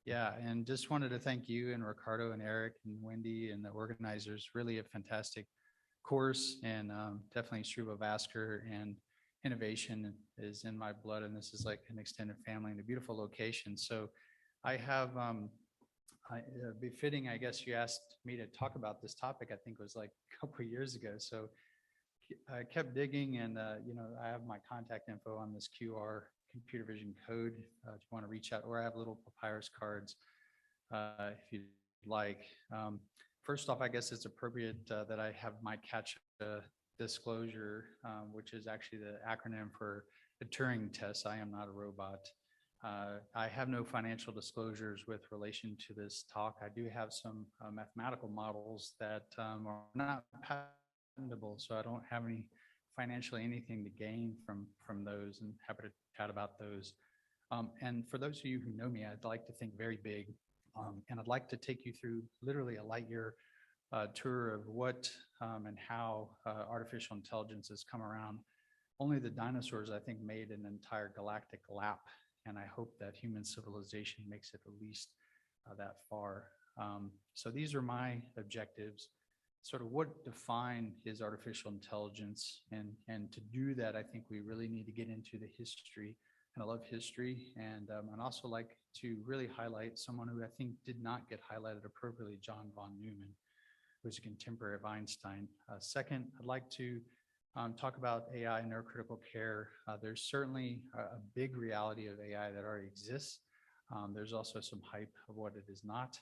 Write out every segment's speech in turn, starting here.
Yeah, and just wanted to thank you and Ricardo and Eric and Wendy and the organizers. Really a fantastic course, and definitely cerebrovascular and innovation is in my blood, and this is like an extended family in a beautiful location. So I have befitting, I guess you asked me to talk about this topic. I think it was like a couple of years ago. So I kept digging, and I have my contact info on this QR computer vision code if you want to reach out, or I have little papyrus cards if you'd like. First off, I guess it's appropriate that I have my catch disclosure, which is actually the acronym for the Turing test. I am not a robot. I have no financial disclosures with relation to this talk. I do have some mathematical models that are not patentable, so I don't have any financially anything to gain from those, and happy to chat about those. And for those of you who know me, I'd like to think very big, and I'd like to take you through literally a light year tour of what and how artificial intelligence has come around. Only the dinosaurs, I think, made an entire galactic lap, and I hope that human civilization makes it at least that far. So these are my objectives. Sort of what define is artificial intelligence, and to do that, I think we really need to get into the history. And I love history, and I'd also like to really highlight someone who I think did not get highlighted appropriately, John von Neumann, who's a contemporary of Einstein. Second, I'd like to talk about AI and neurocritical care. There's certainly a big reality of AI that already exists. There's also some hype of what it is not.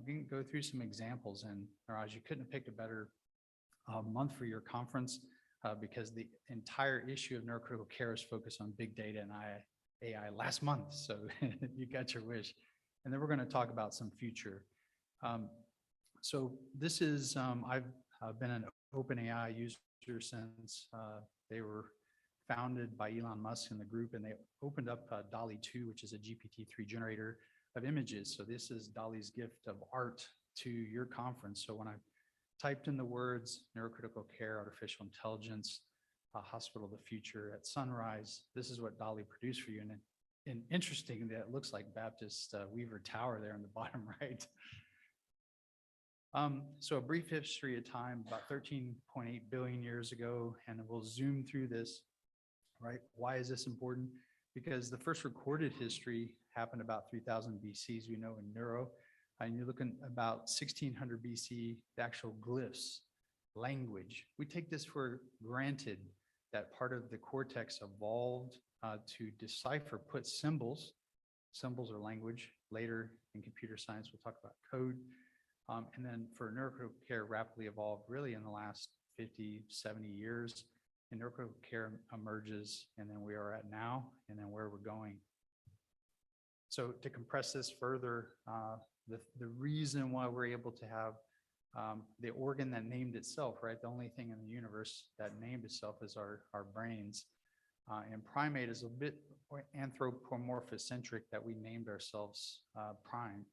We can go through some examples, and Raj, you couldn't have picked a better month for your conference because the entire issue of neurocritical care is focused on big data and AI last month. So you got your wish. And then we're going to talk about some future. So this is, I've been an OpenAI user since they were founded by Elon Musk and the group, and they opened up DALL-E 2, which is a GPT-3 generator of images. So this is DALL-E's gift of art to your conference. So when I typed in the words neurocritical care, artificial intelligence, hospital of the future at sunrise, this is what DALL-E produced for you. And interesting that it looks like Baptist Weaver Tower there in the bottom right. So a brief history of time, about 13.8 billion years ago, and we'll zoom through this, right? Why is this important? Because the first recorded history happened about 3000 BC, as we know, in neuro. And you're looking about 1600 BC, the actual glyphs, language. We take this for granted that part of the cortex evolved to decipher, put symbols or language. Later in computer science, we'll talk about code. And then for neurocritical care, rapidly evolved really in the last 50, 70 years. And neurocritical care emerges, and then we are at now, and then where we're going. So to compress this further, the reason why we're able to have the organ that named itself, right? The only thing in the universe that named itself is our brains. And primate is a bit anthropomorphocentric that we named ourselves prime.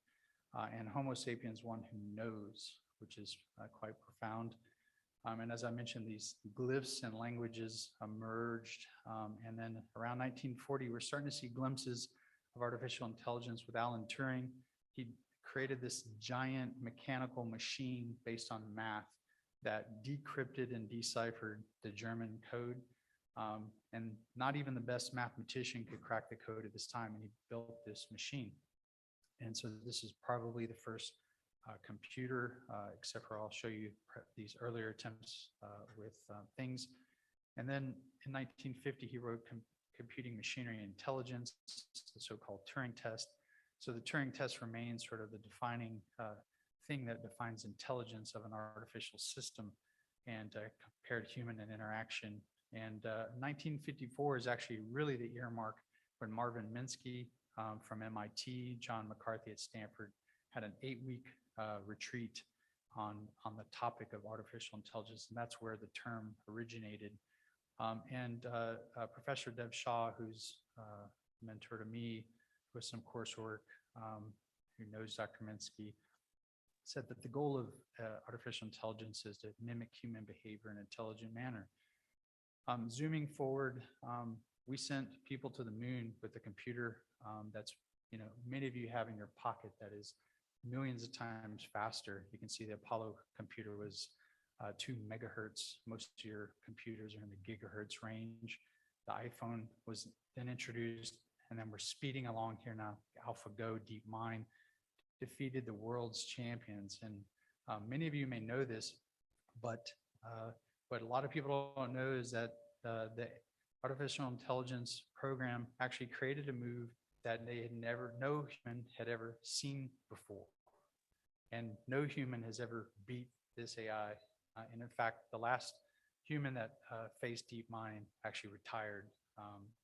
And Homo sapiens, one who knows, which is quite profound. And as I mentioned, these glyphs and languages emerged. And then around 1940, we're starting to see glimpses of artificial intelligence with Alan Turing. He created this giant mechanical machine based on math that decrypted and deciphered the German code. And not even the best mathematician could crack the code at this time, and he built this machine. And so this is probably the first computer, except for I'll show you these earlier attempts with things. And then in 1950, he wrote Computing Machinery and Intelligence, the so-called Turing test. So the Turing test remains sort of the defining thing that defines intelligence of an artificial system and compared human and interaction. And 1954 is actually really the earmark when Marvin Minsky from MIT, John McCarthy at Stanford, had an 8-week retreat on the topic of artificial intelligence, and that's where the term originated. And Professor Dev Shah, who's a mentor to me with some coursework, who knows Dr. Minsky, said that the goal of artificial intelligence is to mimic human behavior in an intelligent manner. Zooming forward, we sent people to the moon with a computer that's many of you have in your pocket that is millions of times faster. You can see the Apollo computer was 2 megahertz. Most of your computers are in the gigahertz range. The iPhone was then introduced, and then we're speeding along here now. AlphaGo, DeepMind defeated the world's champions. And many of you may know this, but what a lot of people don't know is that the artificial intelligence program actually created a move that no human had ever seen before. And no human has ever beat this AI. And in fact, the last human that faced DeepMind actually retired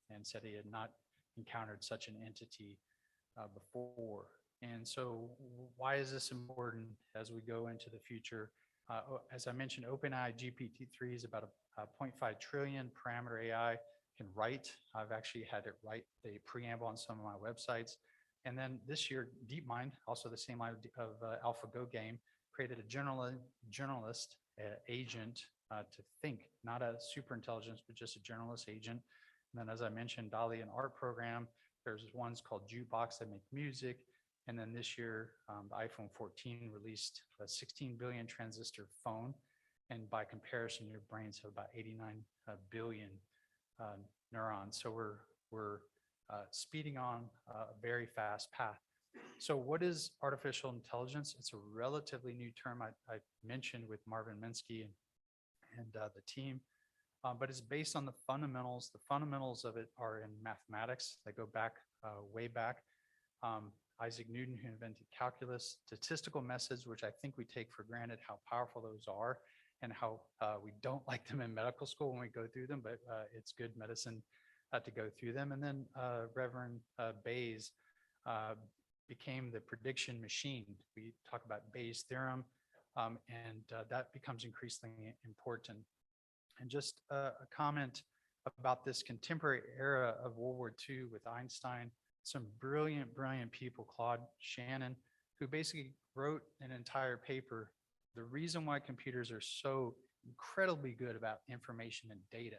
and said he had not encountered such an entity before. And so why is this important as we go into the future? As I mentioned, OpenAI GPT-3 is about a 0.5 trillion parameter AI, can write. I've actually had it write the preamble on some of my websites. And then this year, DeepMind, also the same line of AlphaGo game, created a journalist agent to think, not a super intelligence, but just a journalist agent. And then, as I mentioned, DALL-E, an art program. There's ones called Jukebox that make music. And then this year, the iPhone 14 released a 16 billion transistor phone. And by comparison, your brains have about 89 billion neurons. So we're speeding on a very fast path. So what is artificial intelligence? It's a relatively new term I mentioned with Marvin Minsky and the team, but it's based on the fundamentals. The fundamentals of it are in mathematics. They go back, way back. Isaac Newton, who invented calculus, statistical methods, which I think we take for granted how powerful those are and how we don't like them in medical school when we go through them, but it's good medicine to go through them. And then Reverend Bayes became the prediction machine. We talk about Bayes' theorem, and that becomes increasingly important. And just a comment about this contemporary era of World War II with Einstein, some brilliant, brilliant people, Claude Shannon, who basically wrote an entire paper. The reason why computers are so incredibly good about information and data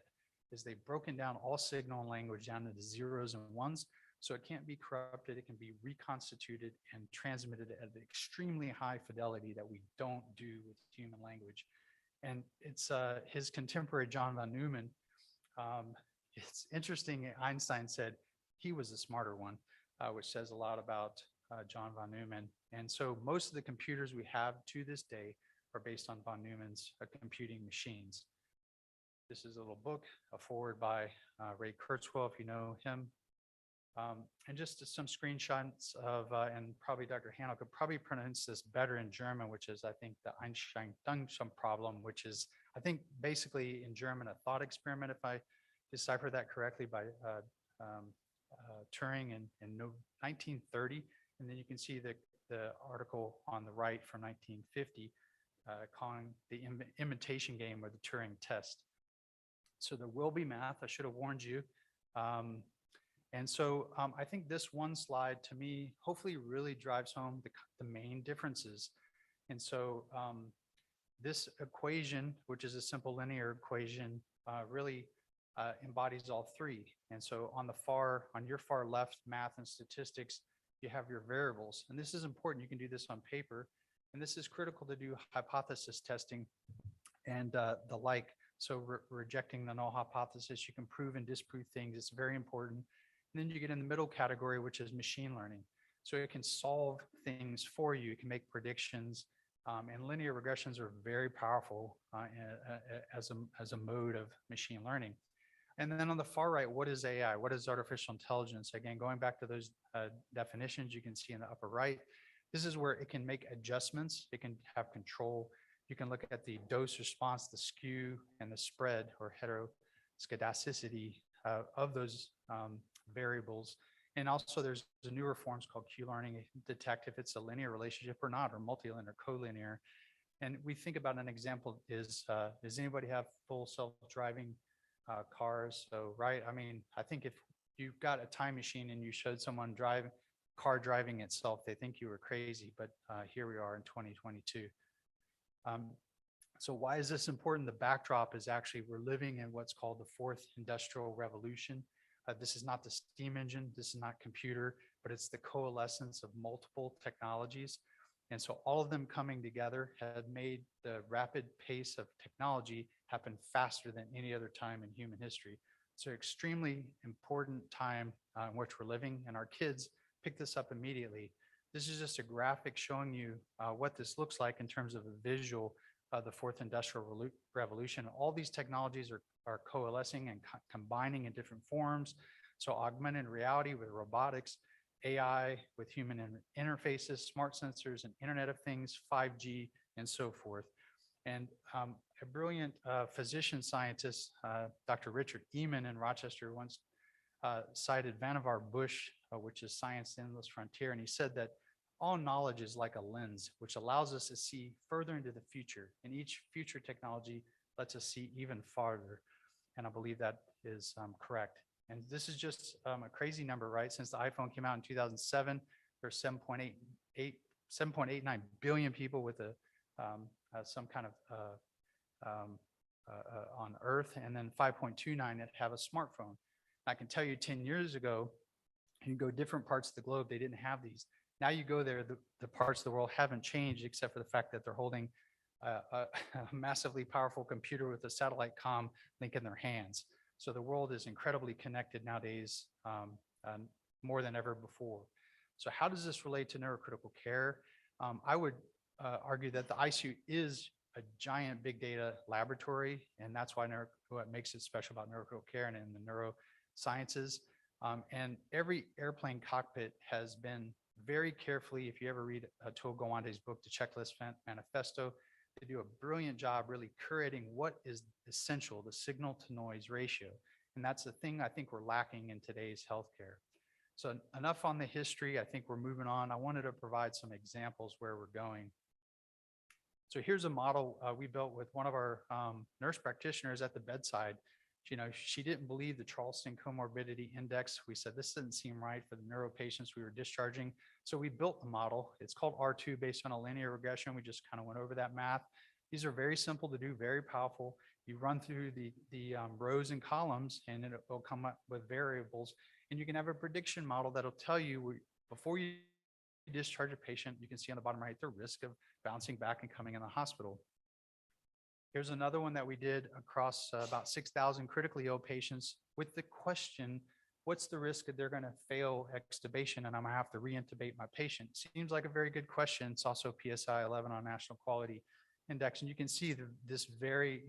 is they've broken down all signal and language down into zeros and ones, so it can't be corrupted. It can be reconstituted and transmitted at an extremely high fidelity that we don't do with human language. And it's his contemporary, John von Neumann. It's interesting, Einstein said he was the smarter one, which says a lot about John von Neumann. And so most of the computers we have to this day are based on von Neumann's computing machines. This is a little book, a foreword by Ray Kurzweil, if you know him. And just some screenshots of, and probably Dr. Hanel could probably pronounce this better in German, which is, I think, the Einstein-Dungeon problem, which is, I think, basically in German, a thought experiment, if I decipher that correctly, by Turing in 1930. And then you can see the article on the right from 1950, calling the imitation game or the Turing test. So there will be math. I should have warned you. And so I think this one slide to me hopefully really drives home the main differences. And so this equation, which is a simple linear equation, really embodies all three. And so on your far left, math and statistics, you have your variables. And this is important. You can do this on paper. And this is critical to do hypothesis testing and the like. So rejecting the null hypothesis, you can prove and disprove things. It's very important. And then you get in the middle category, which is machine learning. So it can solve things for you. It can make predictions. And linear regressions are very powerful as a mode of machine learning. And then on the far right, what is AI? What is artificial intelligence? Again, going back to those definitions you can see in the upper right, this is where it can make adjustments. It can have control. You can look at the dose response, the skew, and the spread or heteroscedasticity of those variables. And also there's the newer forms called Q-learning, detect if it's a linear relationship or not, or multilinear, collinear. And we think about an example is, does anybody have full self-driving cars? So, right, I mean, I think if you've got a time machine and you showed someone car driving itself, they think you were crazy, but here we are in 2022. So why is this important? The backdrop is actually we're living in what's called the fourth industrial revolution. This is not the steam engine. This is not computer. but it's the coalescence of multiple technologies. And so all of them coming together had made the rapid pace of technology happen faster than any other time in human history. So extremely important time in which we're living, and our kids pick this up immediately. This is just a graphic showing you what this looks like in terms of a visual of the fourth industrial revolution. All these technologies are coalescing and combining in different forms. So augmented reality with robotics, AI with human interfaces, smart sensors, and Internet of Things, 5G, and so forth. And a brilliant physician scientist, Dr. Richard Eman in Rochester, once cited Vannevar Bush, which is Science Endless Frontier, and he said that all knowledge is like a lens, which allows us to see further into the future, and each future technology lets us see even farther. And I believe that is correct. And this is just a crazy number, right? Since the iPhone came out in 2007, there's 7.89 billion people with some kind of on Earth, and then 5.29 that have a smartphone. I can tell you 10 years ago, you go different parts of the globe, they didn't have these. Now you go there, the parts of the world haven't changed except for the fact that they're holding a massively powerful computer with a satellite comm link in their hands. So the world is incredibly connected nowadays, more than ever before. So how does this relate to neurocritical care? I would argue that the ICU is a giant big data laboratory, and that's why what makes it special about neurocritical care and in the neurosciences. And every airplane cockpit has been very carefully, if you ever read Atul Gawande's book, The Checklist Manifesto, they do a brilliant job really curating what is essential, the signal to noise ratio. And that's the thing I think we're lacking in today's healthcare. So enough on the history. I think we're moving on. I wanted to provide some examples where we're going. So here's a model we built with one of our nurse practitioners at the bedside. She didn't believe the Charleston Comorbidity Index. We said, this doesn't seem right for the neuro patients we were discharging. So we built the model. It's called R2 based on a linear regression. We just kind of went over that math. These are very simple to do, very powerful. You run through the rows and columns, and it will come up with variables. And you can have a prediction model that'll tell you before you discharge a patient, you can see on the bottom right, the risk of bouncing back and coming in the hospital. Here's another one that we did across about 6,000 critically ill patients with the question, what's the risk that they're going to fail extubation and I'm going to have to re-intubate my patient? Seems like a very good question. It's also PSI 11 on National Quality Index. And you can see this very,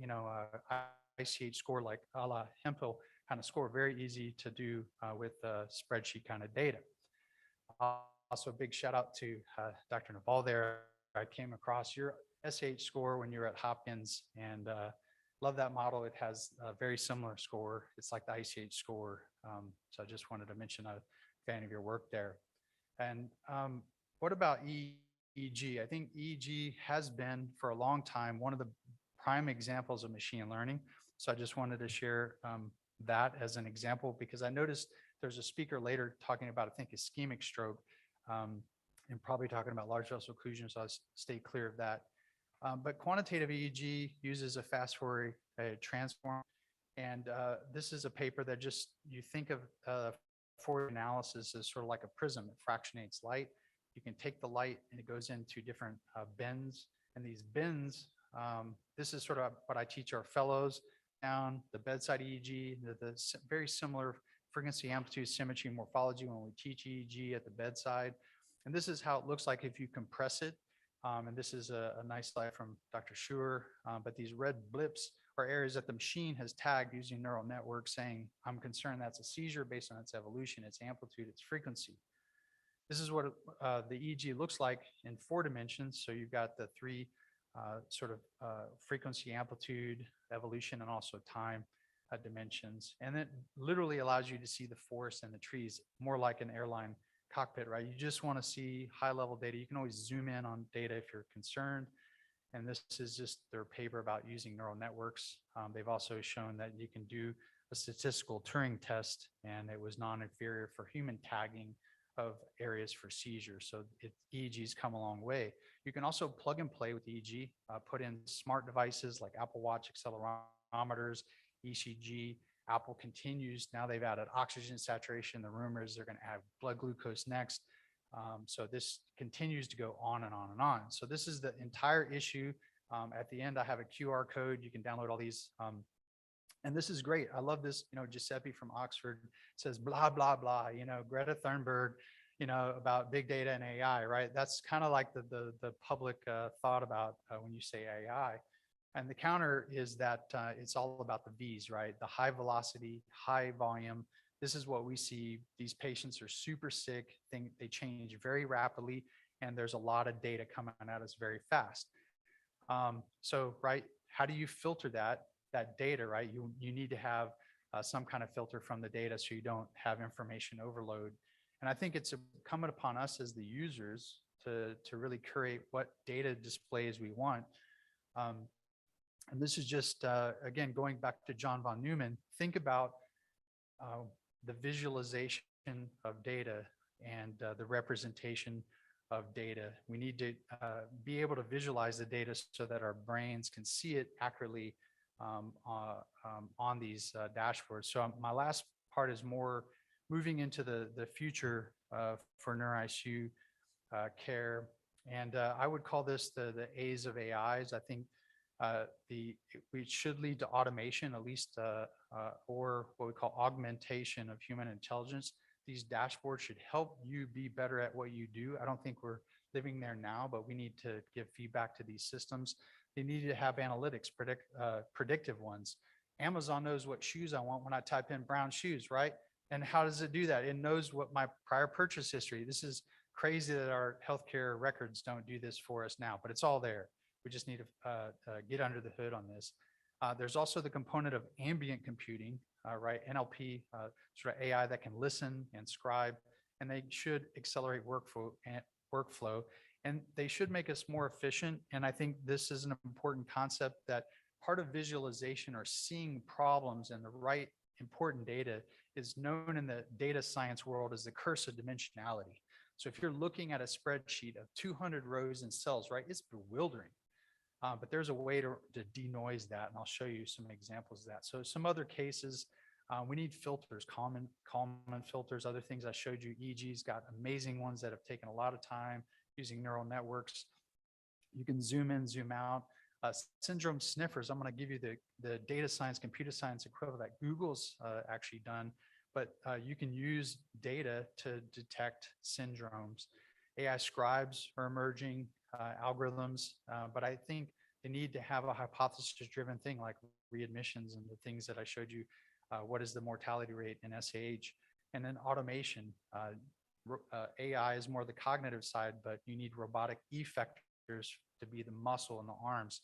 ICH score, like a la Hempel kind of score, very easy to do with spreadsheet kind of data. Also, a big shout out to Dr. Naval there. I came across your SH score when you were at Hopkins, and love that model. It has a very similar score. It's like the ICH score. So I just wanted to mention a fan of your work there. And what about EEG? I think EEG has been for a long time one of the prime examples of machine learning. So I just wanted to share that as an example, because I noticed there's a speaker later talking about, I think, ischemic stroke, and probably talking about large vessel occlusion, so I'll stay clear of that. But quantitative EEG uses a fast Fourier transform. And this is a paper that just, you think of Fourier analysis as sort of like a prism. It fractionates light. You can take the light and it goes into different bins. And these bins, this is sort of what I teach our fellows down, the bedside EEG, the very similar frequency, amplitude, symmetry, morphology when we teach EEG at the bedside. And this is how it looks like if you compress it. And this is a nice slide from Dr. Schuer, but these red blips are areas that the machine has tagged using neural networks saying, I'm concerned that's a seizure based on its evolution, its amplitude, its frequency. This is what the EEG looks like in 4 dimensions. So you've got the 3 sort of frequency, amplitude, evolution, and also time dimensions. And it literally allows you to see the forest and the trees, more like an airline cockpit, right? You just want to see high level data. You can always zoom in on data if you're concerned. And this is just their paper about using neural networks. They've also shown that you can do a statistical Turing test, and it was non-inferior for human tagging of areas for seizures. So EEG's come a long way. You can also plug and play with EEG, put in smart devices like Apple Watch accelerometers, ECG Apple continues. Now they've added oxygen saturation. The rumor is they're going to add blood glucose next. So this continues to go on and on and on. So this is the entire issue. At the end, I have a QR code. You can download all these. And this is great. I love this. Giuseppe from Oxford says, blah, blah, blah, Greta Thunberg, about big data and AI, right? That's kind of like the public thought about when you say AI. And the counter is that it's all about the V's, right? The high velocity, high volume. This is what we see. These patients are super sick. They change very rapidly, and there's a lot of data coming at us very fast. So, right, how do you filter that data, right? You need to have some kind of filter from the data so you don't have information overload. And I think it's incumbent upon us as the users to really curate what data displays we want. And this is just, again, going back to John von Neumann, think about the visualization of data and the representation of data. We need to be able to visualize the data so that our brains can see it accurately on these dashboards. So my last part is more moving into the future for NeuroICU care. And I would call this the A's of AIs. I think we should lead to automation, at least, or what we call augmentation of human intelligence. These dashboards should help you be better at what you do. I don't think we're living there now, but we need to give feedback to these systems. They need to have analytics, predictive ones. Amazon knows what shoes I want when I type in brown shoes, right? And how does it do that? It knows what my prior purchase history. This is crazy that our healthcare records don't do this for us now, but it's all there. We just need to get under the hood on this. There's also the component of ambient computing, right? NLP, sort of AI that can listen and scribe, and they should accelerate workflow, and they should make us more efficient. And I think this is an important concept, that part of visualization or seeing problems and the right important data is known in the data science world as the curse of dimensionality. So if you're looking at a spreadsheet of 200 rows and cells, right, it's bewildering. But there's a way to denoise that, and I'll show you some examples of that. So some other cases, we need filters, Kalman filters, other things I showed you. EEG's got amazing ones that have taken a lot of time using neural networks. You can zoom in, zoom out. Syndrome sniffers, I'm going to give you the data science, computer science equivalent that Google's actually done, but you can use data to detect syndromes. AI scribes are emerging, algorithms, but I think they need to have a hypothesis-driven thing like readmissions and the things that I showed you. What is the mortality rate in SAH? And then automation. AI is more the cognitive side, but you need robotic effectors to be the muscle in the arms.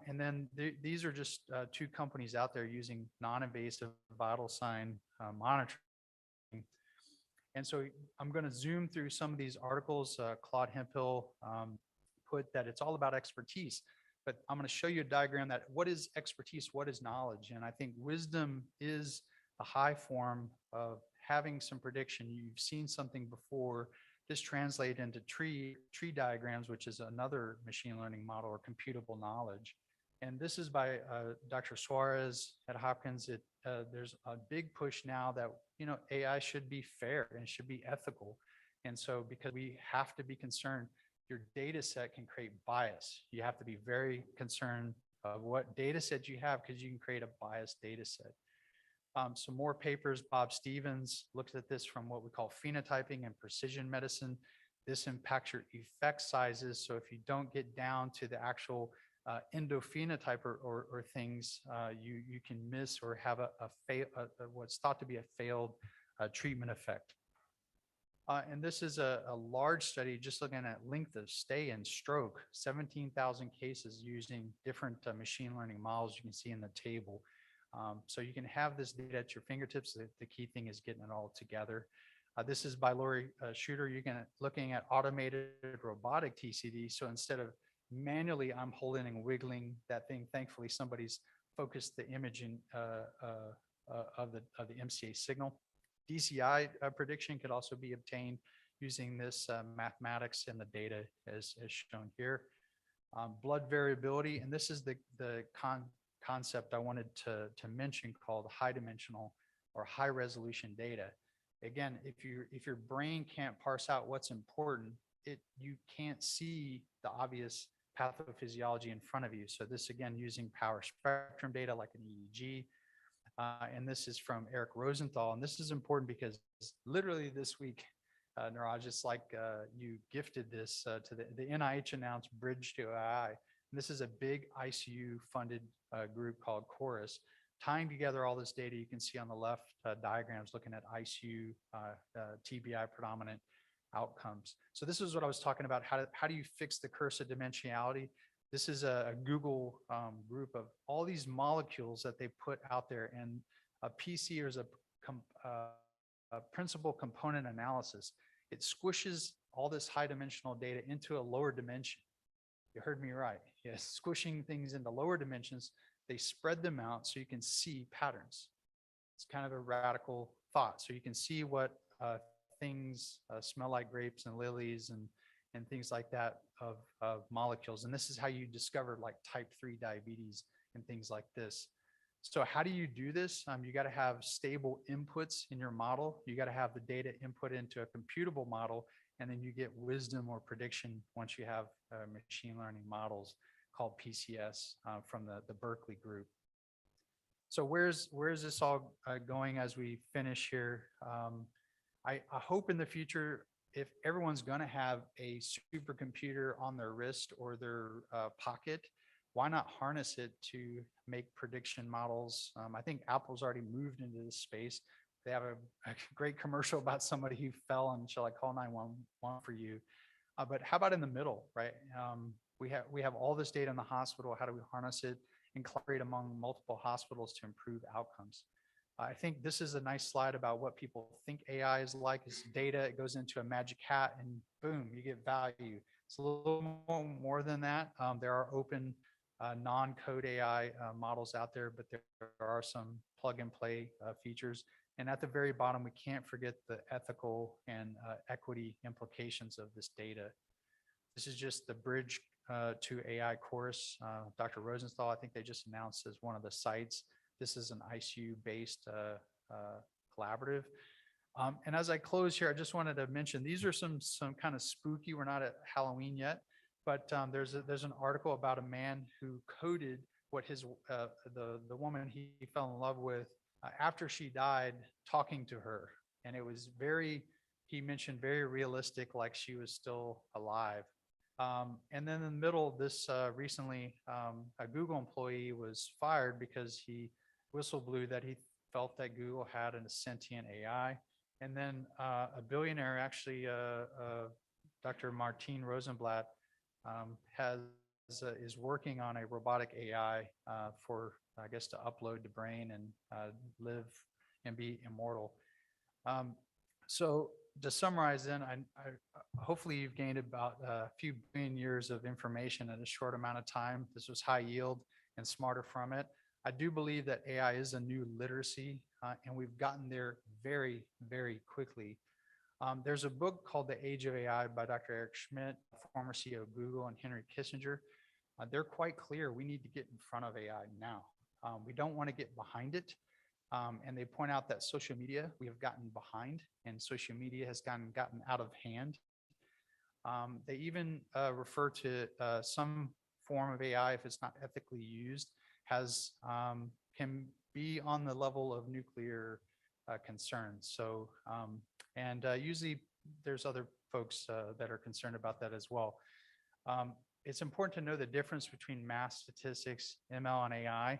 And then these are just two companies out there using non-invasive vital sign monitoring. And so I'm going to zoom through some of these articles. Claude Hemphill put that it's all about expertise, but I'm going to show you a diagram that what is expertise, what is knowledge? And I think wisdom is the high form of having some prediction. You've seen something before. This translates into tree diagrams, which is another machine learning model, or computable knowledge. And this is by Dr. Suarez at Hopkins. There's a big push now that, AI should be fair and should be ethical. And so because we have to be concerned, your data set can create bias. You have to be very concerned of what data set you have, because you can create a biased data set. Some more papers. Bob Stevens looks at this from what we call phenotyping and precision medicine. This impacts your effect sizes. So if you don't get down to the actual endophenotype or things, you can miss or have what's thought to be a failed treatment effect. And this is a large study just looking at length of stay in stroke, 17,000 cases using different machine learning models you can see in the table. So you can have this data at your fingertips. The key thing is getting it all together. This is by Lori Shooter. You're looking at automated robotic TCD. So instead of manually, I'm holding and wiggling that thing. Thankfully, somebody's focused the imaging of the MCA signal. DCI prediction could also be obtained using this mathematics and the data as shown here. Blood variability, and this is the concept I wanted to mention called high dimensional or high resolution data. Again, if your brain can't parse out what's important, you can't see the obvious pathophysiology in front of you. So this, again, using power spectrum data like an EEG. And this is from Eric Rosenthal. And this is important because literally this week, Niraj, it's like you gifted this to the NIH announced Bridge to AI. And this is a big ICU funded group called Chorus, tying together all this data. You can see on the left diagrams looking at ICU, TBI predominant outcomes. So this is what I was talking about. How do you fix the curse of dimensionality? This is a Google group of all these molecules that they put out there, and a PC is a principal component analysis. It squishes all this high dimensional data into a lower dimension. You heard me right. Yes, squishing things into lower dimensions. They spread them out so you can see patterns. It's kind of a radical thought. So you can see what things smell like grapes and lilies and things like that of molecules. And this is how you discover like type 3 diabetes and things like this. So how do you do this? You got to have stable inputs in your model. You got to have the data input into a computable model, and then you get wisdom or prediction once you have machine learning models called PCS from the Berkeley group. So where's this all going as we finish here? I hope in the future, if everyone's going to have a supercomputer on their wrist or their pocket, why not harness it to make prediction models? I think Apple's already moved into this space. They have a great commercial about somebody who fell and shall I call 911 for you? But how about in the middle, right? We have all this data in the hospital. How do we harness it and collaborate among multiple hospitals to improve outcomes? I think this is a nice slide about what people think AI is like. It's data, it goes into a magic hat and boom, you get value. It's a little more than that. There are open non-code AI models out there, but there are some plug and play features. And at the very bottom, we can't forget the ethical and equity implications of this data. This is just the Bridge to AI course. Dr. Rosenthal, I think they just announced as one of the sites. This is an ICU-based collaborative. And as I close here, I just wanted to mention, these are some kind of spooky, we're not at Halloween yet, but there's an article about a man who coded what the woman he fell in love with after she died, talking to her. And it was he mentioned very realistic, like she was still alive. And then in the middle, this recently, a Google employee was fired because he whistle blew that he felt that Google had a sentient AI. And then a billionaire, actually, Dr. Martin Rosenblatt, is working on a robotic AI for, I guess, to upload the brain and live and be immortal. So to summarize then, I hopefully you've gained about a few billion years of information in a short amount of time. This was high yield and smarter from it. I do believe that AI is a new literacy, and we've gotten there very, very quickly. There's a book called The Age of AI by Dr. Eric Schmidt, former CEO of Google, and Henry Kissinger. They're quite clear. We need to get in front of AI now. We don't want to get behind it. And they point out that social media, we have gotten behind, and social media has gotten out of hand. They even refer to some form of AI, if it's not ethically used, can be on the level of nuclear concerns. So, usually there's other folks that are concerned about that as well. It's important to know the difference between math statistics, ML, and AI.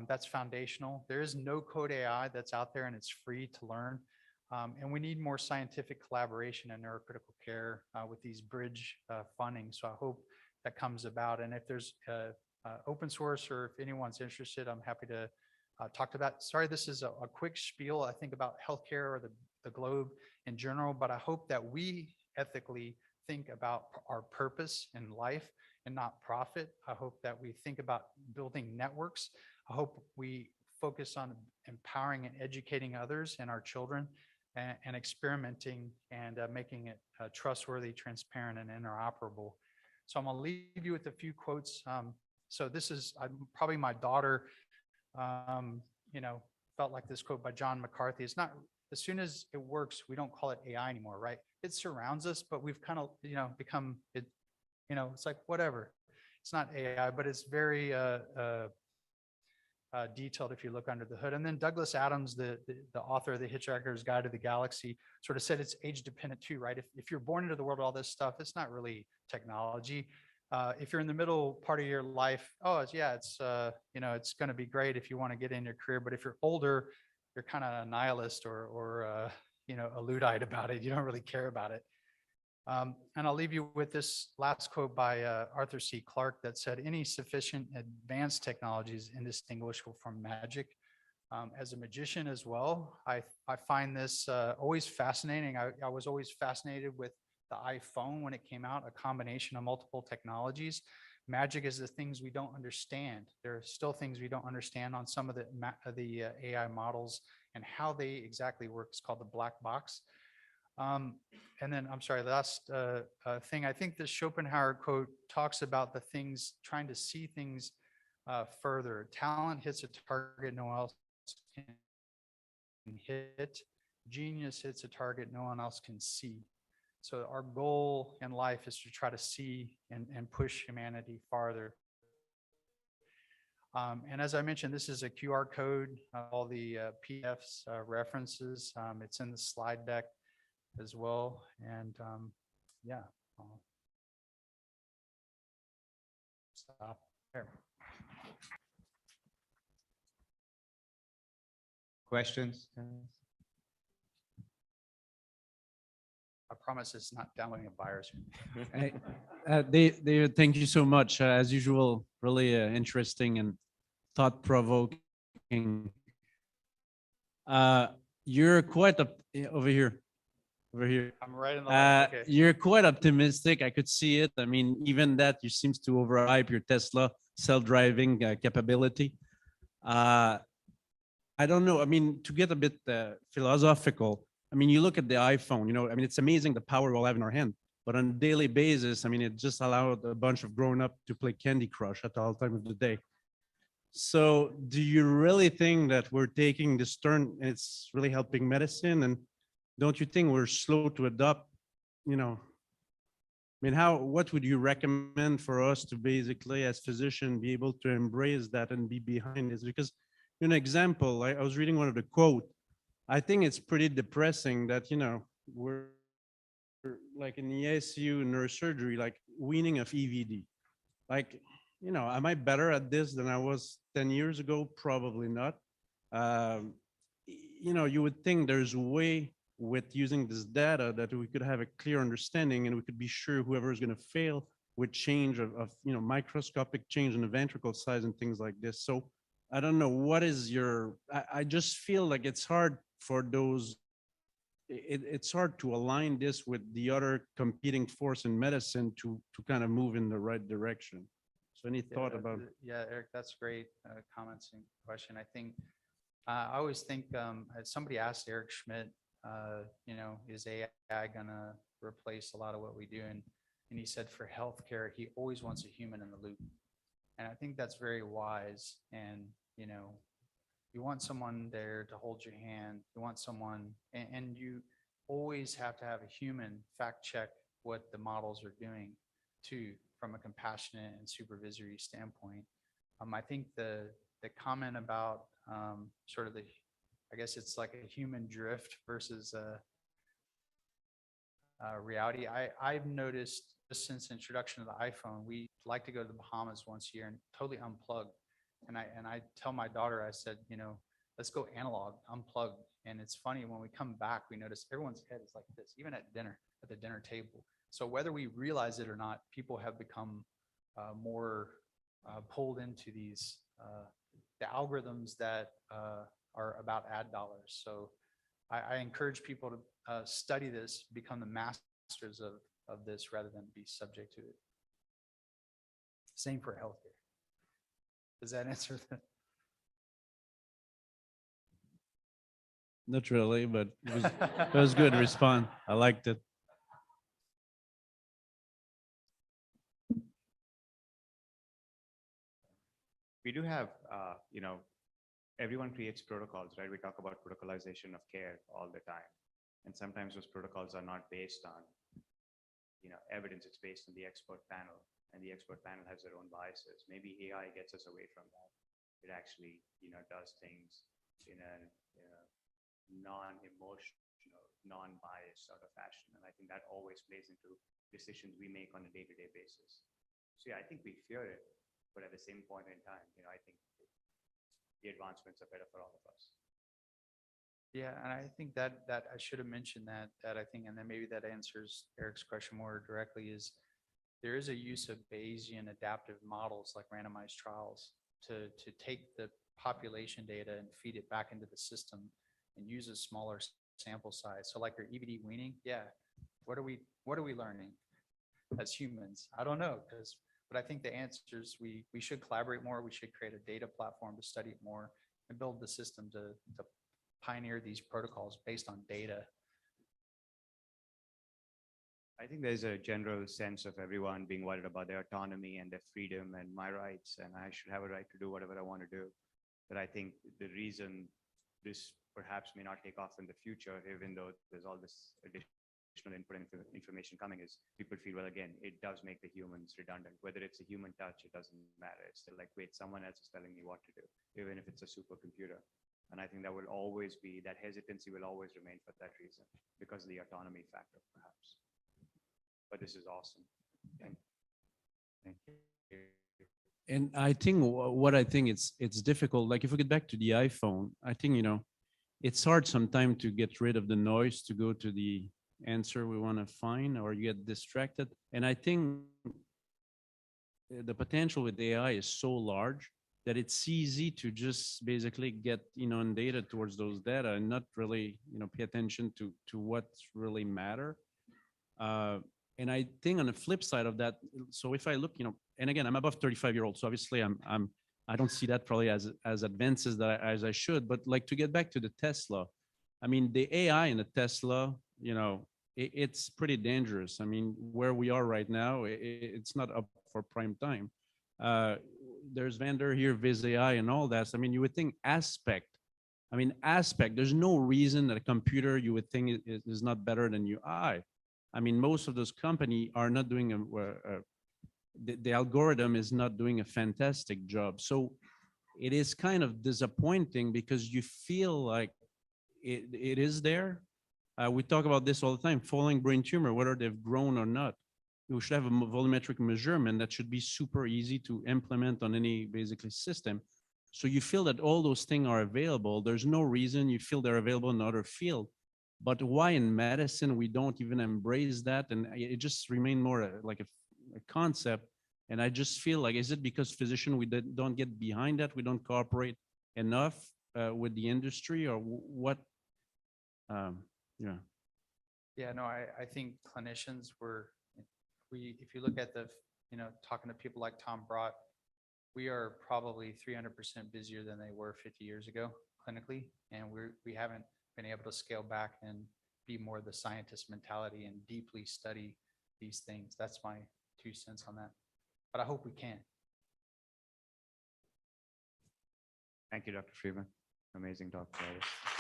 That's foundational. There is no code AI that's out there, and it's free to learn. And we need more scientific collaboration in neurocritical care with these bridge funding. So I hope that comes about. And if there's open source, or if anyone's interested, I'm happy to talk to that. Sorry, this is a quick spiel, I think, about healthcare or the globe in general, but I hope that we ethically think about our purpose in life and not profit. I hope that we think about building networks. I hope we focus on empowering and educating others and our children, and experimenting and making it trustworthy, transparent, and interoperable. So I'm going to leave you with a few quotes. So this is probably my daughter, you know, felt like this quote by John McCarthy. It's not, as soon as it works, we don't call it AI anymore, right? It surrounds us, but we've kind of, you know, become it, you know, it's like, whatever. It's not AI, but it's very detailed if you look under the hood. And then Douglas Adams, the author of The Hitchhiker's Guide to the Galaxy, sort of said it's age dependent too, right? If you're born into the world with all this stuff, it's not really technology. If you're in the middle part of your life, it's you know, it's going to be great if you want to get in your career. But if you're older, you're kind of a nihilist or you know, a Luddite about it. You don't really care about it. And I'll leave you with this last quote by Arthur C. Clarke that said, any sufficient advanced technology is indistinguishable from magic. As a magician as well, I find this always fascinating. I was always fascinated with the iPhone when it came out, a combination of multiple technologies. Magic is the things we don't understand. There are still things we don't understand on some of the AI models and how they exactly work. It's called the black box. And then, I'm sorry, last thing, I think the Schopenhauer quote talks about the things, trying to see things further. Talent hits a target no one else can hit. Genius hits a target no one else can see. So our goal in life is to try to see and push humanity farther. And as I mentioned, this is a QR code, all the PDFs, references. It's in the slide deck as well. And yeah, I'll stop there. Questions? I promise it's not downloading a virus. David, thank you so much. As usual, really interesting and thought-provoking. You're quite over here. I'm right in the line. Okay. You're quite optimistic. I could see it. I mean, even that you seems to overhype your Tesla self-driving capability. I don't know. I mean, to get a bit philosophical, I mean, you look at the iPhone, you know, I mean, it's amazing the power we'll have in our hand, but on a daily basis, I mean, it just allowed a bunch of grown-up to play Candy Crush at all time of the day. So do you really think that we're taking this turn and it's really helping medicine? And don't you think we're slow to adopt, you know, I mean, what would you recommend for us to basically, as physicians, be able to embrace that and be behind this? Because, an example, I was reading one of the quote. I think it's pretty depressing that, you know, we're like in the ICU neurosurgery, like weaning of EVD. Like, you know, am I better at this than I was 10 years ago? Probably not. You know, you would think there's a way with using this data that we could have a clear understanding and we could be sure whoever is going to fail with change of, you know, microscopic change in the ventricle size and things like this. So I don't know, what is your, I just feel like it's hard for those, it's hard to align this with the other competing force in medicine to kind of move in the right direction. So any thought about? Yeah, Eric, that's great comments and question. I think, I always think, somebody asked Eric Schmidt, you know, is AI gonna replace a lot of what we do? And he said for healthcare, he always wants a human in the loop. And I think that's very wise. And, you know, you want someone there to hold your hand. You want someone, and you always have to have a human fact check what the models are doing too, from a compassionate and supervisory standpoint. I think the comment about sort of the, I guess it's like a human drift versus reality. I've noticed just since introduction of the iPhone, we like to go to the Bahamas once a year and totally unplug. And I tell my daughter, I said, you know, let's go analog, unplug. And it's funny, when we come back, we notice everyone's head is like this, even at dinner, at the dinner table. So whether we realize it or not, people have become more pulled into these, the algorithms that are about ad dollars. So I encourage people to study this, become the masters of this rather than be subject to it. Same for healthcare. Does that answer that? Not really, but it was good response. I liked it. we do have, everyone creates protocols, right? We talk about protocolization of care all the time. And sometimes those protocols are not based on, evidence. It's based on the expert panel, and the expert panel has their own biases. Maybe AI gets us away from that. It actually, does things in a non-emotional, non-biased sort of fashion. And I think that always plays into decisions we make on a day-to-day basis. So yeah, I think we fear it, but at the same point in time, I think the advancements are better for all of us. Yeah, and I think that I should have mentioned that I think, and then maybe that answers Eric's question more directly, is there is a use of Bayesian adaptive models like randomized trials to take the population data and feed it back into the system and use a smaller sample size. So like your EBD weaning, yeah, what are we learning as humans? I don't know, but I think the answer is we should collaborate more. We should create a data platform to study it more and build the system to pioneer these protocols based on data. I think there's a general sense of everyone being worried about their autonomy and their freedom and my rights, and I should have a right to do whatever I want to do. But I think the reason this perhaps may not take off in the future, even though there's all this additional input and information coming, is people feel, well, again, it does make the humans redundant. Whether it's a human touch, it doesn't matter. It's still like, wait, someone else is telling me what to do, even if it's a supercomputer. And I think that will always be, that hesitancy will always remain for that reason, because of the autonomy factor, perhaps. But this is awesome. Thank you. And I think what I think it's difficult. Like if we get back to the iPhone, I think, it's hard sometimes to get rid of the noise to go to the answer we want to find, or you get distracted. And I think the potential with AI is so large that it's easy to just basically get, inundated towards those data and not really, pay attention to what's really matter. And I think on the flip side of that, so if I look, and again, I'm above 35-year-old, so obviously I don't see that probably as advances as I should. But like to get back to the Tesla, I mean, the AI in the Tesla, it's pretty dangerous. I mean, where we are right now, it's not up for prime time. There's vendor here, Viz AI and all that. So, I mean, you would think aspect, there's no reason that a computer you would think is not better than UI. I mean, most of those companies are not doing the algorithm is not doing a fantastic job. So it is kind of disappointing because you feel like it is there. We talk about this all the time, falling brain tumor, whether they've grown or not. We should have a volumetric measurement that should be super easy to implement on any basically system. So you feel that all those things are available. There's no reason you feel they're available in other field. But why in medicine we don't even embrace that? And it just remains more like a concept. And I just feel like, is it because physicians, we don't get behind that? We don't cooperate enough with the industry, or what? Yeah. Yeah, no, I think clinicians if you look at talking to people like Tom Brott, we are probably 300% busier than they were 50 years ago clinically. And we haven't been able to scale back and be more the scientist mentality and deeply study these things. That's my 2 cents on that. But I hope we can. Thank you, Dr. Freeman. Amazing talk, guys.